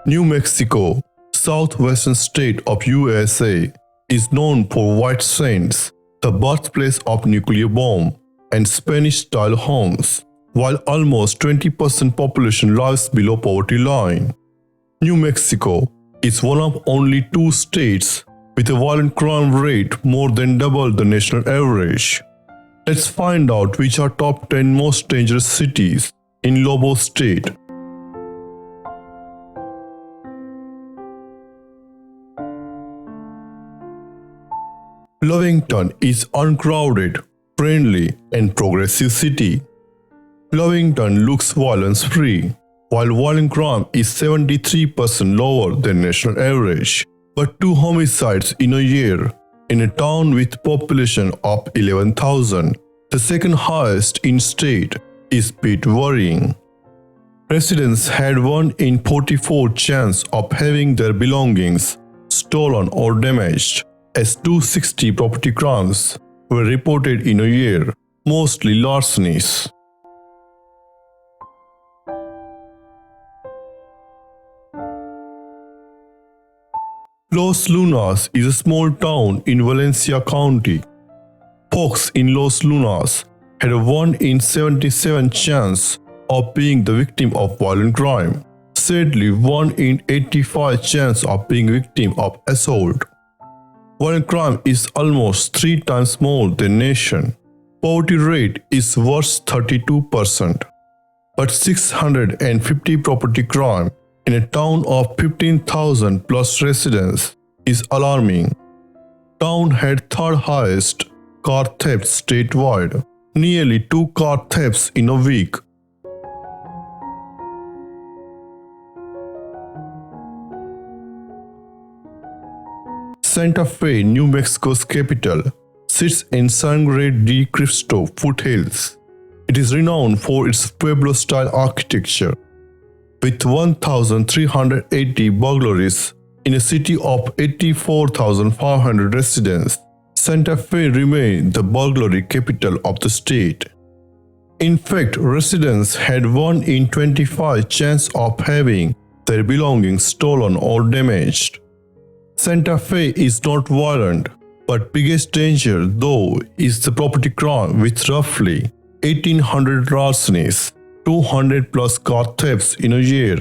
New Mexico, southwestern state of USA, is known for white sands, the birthplace of nuclear bomb, and Spanish-style homes, while almost 20% population lives below poverty line. New Mexico is one of only 2 states with a violent crime rate more than double the national average. Let's find out which are top 10 most dangerous cities in Lobo State. Lovington is uncrowded, friendly, and progressive city. Lovington looks violence-free, while violent crime is 73% lower than national average. But 2 homicides in a year in a town with population of 11,000, the second highest in state, is a bit worrying. Residents had 1 in 44 chance of having their belongings stolen or damaged, as 260 property crimes were reported in a year, mostly larcenies. Los Lunas is a small town in Valencia County. Folks in Los Lunas had a 1 in 77 chance of being the victim of violent crime. Sadly, 1 in 85 chance of being victim of assault. Violent crime is almost 3 times more than nation. Poverty rate is worse 32%. But 650 property crime in a town of 15,000 plus residents is alarming. Town had 3rd highest car thefts statewide, nearly 2 car thefts in a week. Santa Fe, New Mexico's capital, sits in Sangre de Cristo foothills. It is renowned for its Pueblo-style architecture. With 1,380 burglaries in a city of 84,500 residents, Santa Fe remained the burglary capital of the state. In fact, residents had 1 in 25 chance of having their belongings stolen or damaged. Santa Fe is not violent, but biggest danger though is the property crime with roughly 1,800 larcenies, 200 plus car thefts in a year.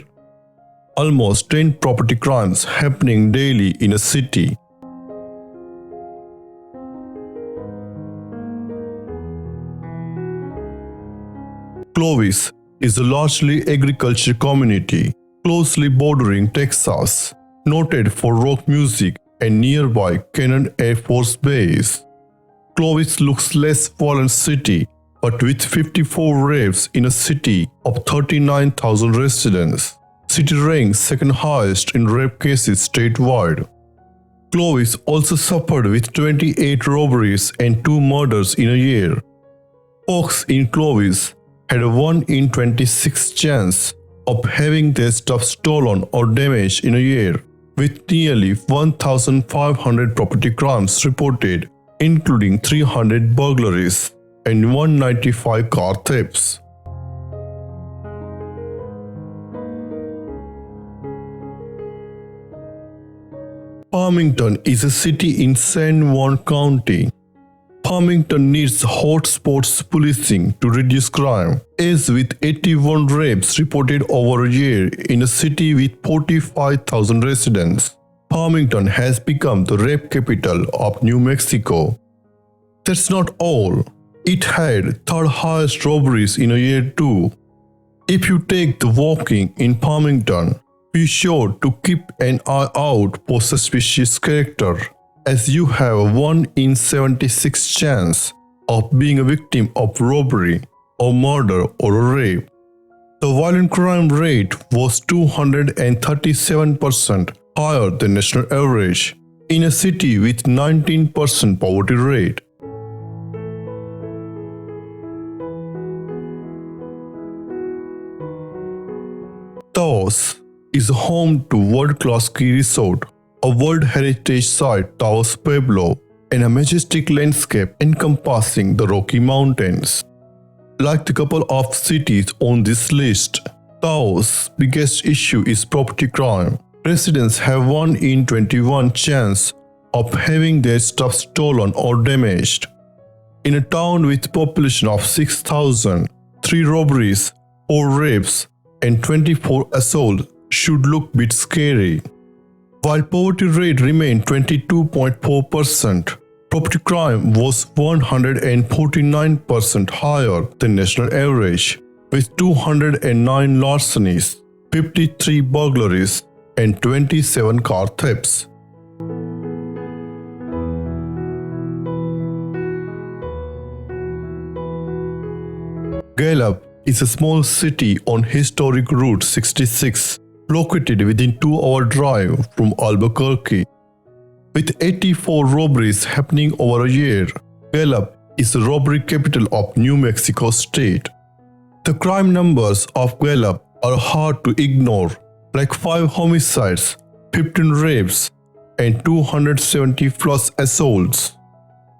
Almost 10 property crimes happening daily in a city. Clovis is a largely agricultural community, closely bordering Texas, noted for rock music and nearby Cannon Air Force Base. Clovis looks less violent city, but with 54 rapes in a city of 39,000 residents, city ranks 2nd highest in rape cases statewide. Clovis also suffered with 28 robberies and 2 murders in a year. Folks in Clovis had a 1 in 26 chance of having their stuff stolen or damaged in a year, with nearly 1,500 property crimes reported, including 300 burglaries and 195 car thefts. Farmington is a city in San Juan County. Farmington needs hotspots policing to reduce crime, as with 81 rapes reported over a year in a city with 45,000 residents. Farmington has become the rape capital of New Mexico. That's not all. It had 3rd highest robberies in a year too. If you take the walking in Farmington, be sure to keep an eye out for suspicious character, as you have a 1 in 76 chance of being a victim of robbery or murder or a rape. The violent crime rate was 237% higher than national average in a city with 19% poverty rate. Taos is home to world-class ski resort, a World Heritage Site Taos Pueblo, and a majestic landscape encompassing the Rocky Mountains. Like the couple of cities on this list, Taos' biggest issue is property crime. Residents have 1 in 21 chance of having their stuff stolen or damaged. In a town with a population of 6,000, 3 robberies, 4 rapes, and 24 assaults should look a bit scary. While poverty rate remained 22.4%, property crime was 149% higher than national average, with 209 larcenies, 53 burglaries, and 27 car thefts. Gallup is a small city on historic Route 66, located within 2-hour drive from Albuquerque. With 84 robberies happening over a year, Gallup is the robbery capital of New Mexico State. The crime numbers of Gallup are hard to ignore, like 5 homicides, 15 rapes, and 270 plus assaults.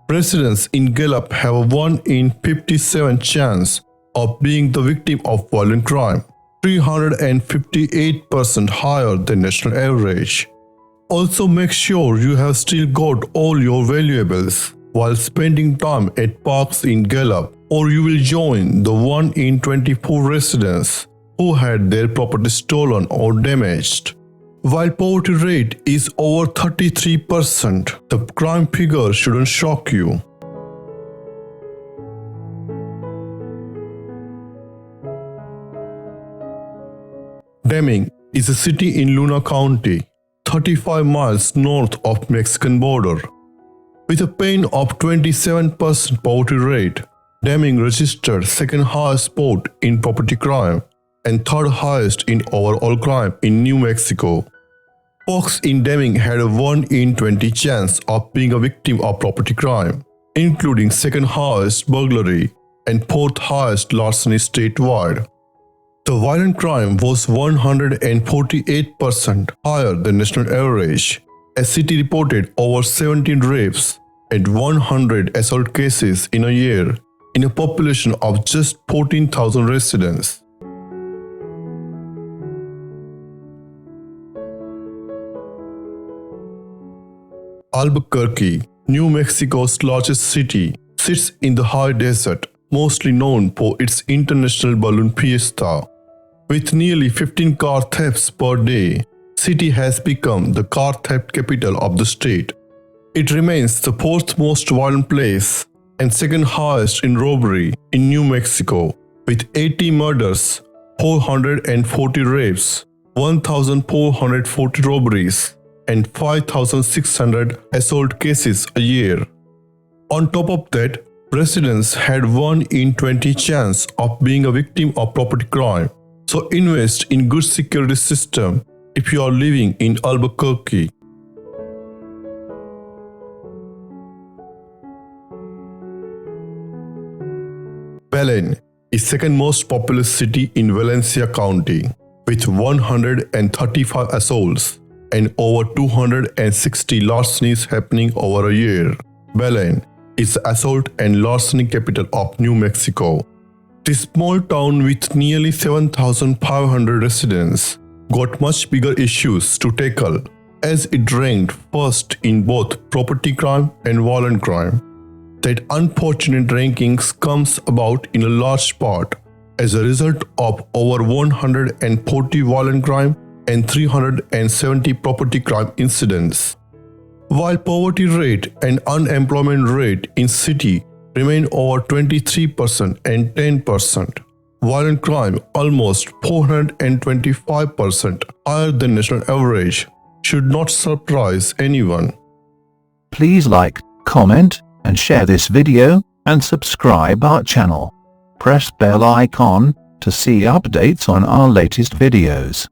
Residents in Gallup have a 1 in 57 chance of being the victim of violent crime, 358% higher than national average. Also make sure you have still got all your valuables while spending time at parks in Gallup, or you will join the 1 in 24 residents who had their property stolen or damaged. While poverty rate is over 33%, the crime figure shouldn't shock you. Deming is a city in Luna County, 35 miles north of Mexican border. With a pain of 27% poverty rate, Deming registered second highest spot in property crime and third highest in overall crime in New Mexico. Folks in Deming had a 1 in 20 chance of being a victim of property crime, including second highest burglary and fourth highest larceny statewide. The violent crime was 148% higher than national average. A city reported over 17 rapes and 100 assault cases in a year in a population of just 14,000 residents. Albuquerque, New Mexico's largest city, sits in the high desert, mostly known for its international balloon fiesta. With nearly 15 car thefts per day, city has become the car theft capital of the state. It remains the 4th most violent place and second highest in robbery in New Mexico, with 80 murders, 440 rapes, 1,440 robberies, and 5,600 assault cases a year. On top of that, residents had 1 in 20 chance of being a victim of property crime. So invest in good security system if you are living in Albuquerque. Belen is second most populous city in Valencia County, with 135 assaults and over 260 larcenies happening over a year. Belen is the assault and larceny capital of New Mexico. This small town with nearly 7,500 residents got much bigger issues to tackle, as it ranked first in both property crime and violent crime. That unfortunate rankings comes about in a large part as a result of over 140 violent crime and 370 property crime incidents. While poverty rate and unemployment rate in city remain over 23% and 10%, violent crime almost 425% higher than national average should not surprise anyone. Please like, comment, and share this video, and subscribe our channel. Press bell icon to see updates on our latest videos.